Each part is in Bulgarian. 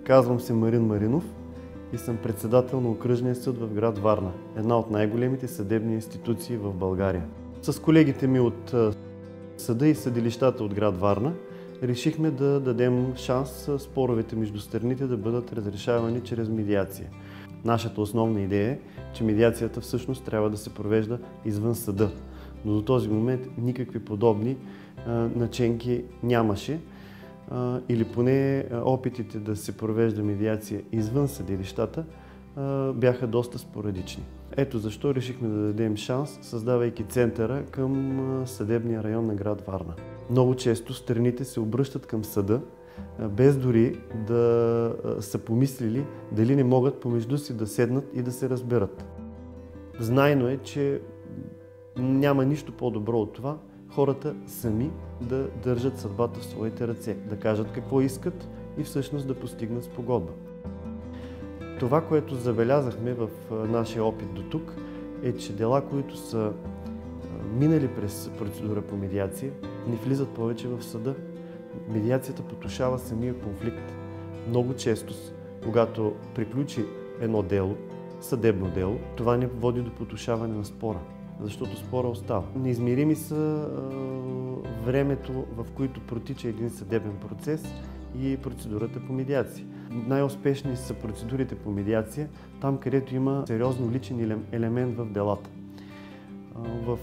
Казвам се Марин Маринов и съм председател на Окръжния съд в град Варна, една от най-големите съдебни институции в България. С колегите ми от съда и съдилищата от град Варна решихме да дадем шанс споровете между страните да бъдат разрешавани чрез медиация. Нашата основна идея е, че медиацията всъщност трябва да се провежда извън съда, но до този момент никакви подобни наченки нямаше, или поне опитите да се провежда медиация извън съдилищата бяха доста спорадични. Ето защо решихме да дадем шанс, създавайки центъра към съдебния район на град Варна. Много често страните се обръщат към съда, без дори да са помислили дали не могат помежду си да седнат и да се разберат. Знайно е, че няма нищо по-добро от това хората сами да държат съдбата в своите ръце, да кажат какво искат и всъщност да постигнат спогодба. Това, което забелязахме в нашия опит до тук, е, че дела, които са минали през процедура по медиация, не влизат повече в съда. Медиацията потушава самия конфликт. Много често, когато приключи едно дело, съдебно дело, това не води до потушаване на спора, защото спора остава. Неизмерими са времето, в което протича един съдебен процес и процедурата по медиация. Най-успешни са процедурите по медиация, там където има сериозно личен елемент в делата. В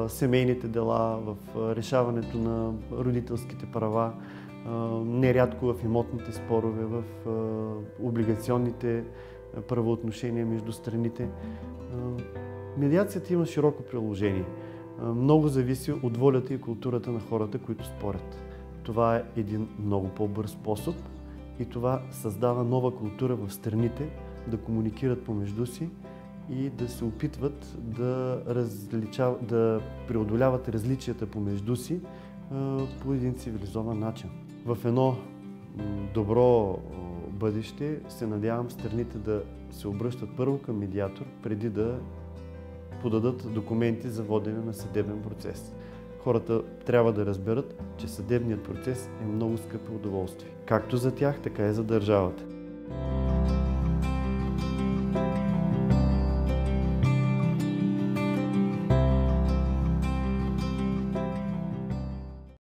семейните дела, в решаването на родителските права, нерядко в имотните спорове, в облигационните правоотношения между страните. Медиацията има широко приложение. Много зависи от волята и културата на хората, които спорят. Това е един много по-бърз способ и това създава нова култура в страните да комуникират помежду си и да се опитват да преодоляват различията помежду си по един цивилизован начин. В едно добро бъдеще се надявам страните да се обръщат първо към медиатор, преди да подадат документи за водене на съдебен процес. Хората трябва да разберат, че съдебният процес е много скъпо удоволствие. Както за тях, така и за държавата.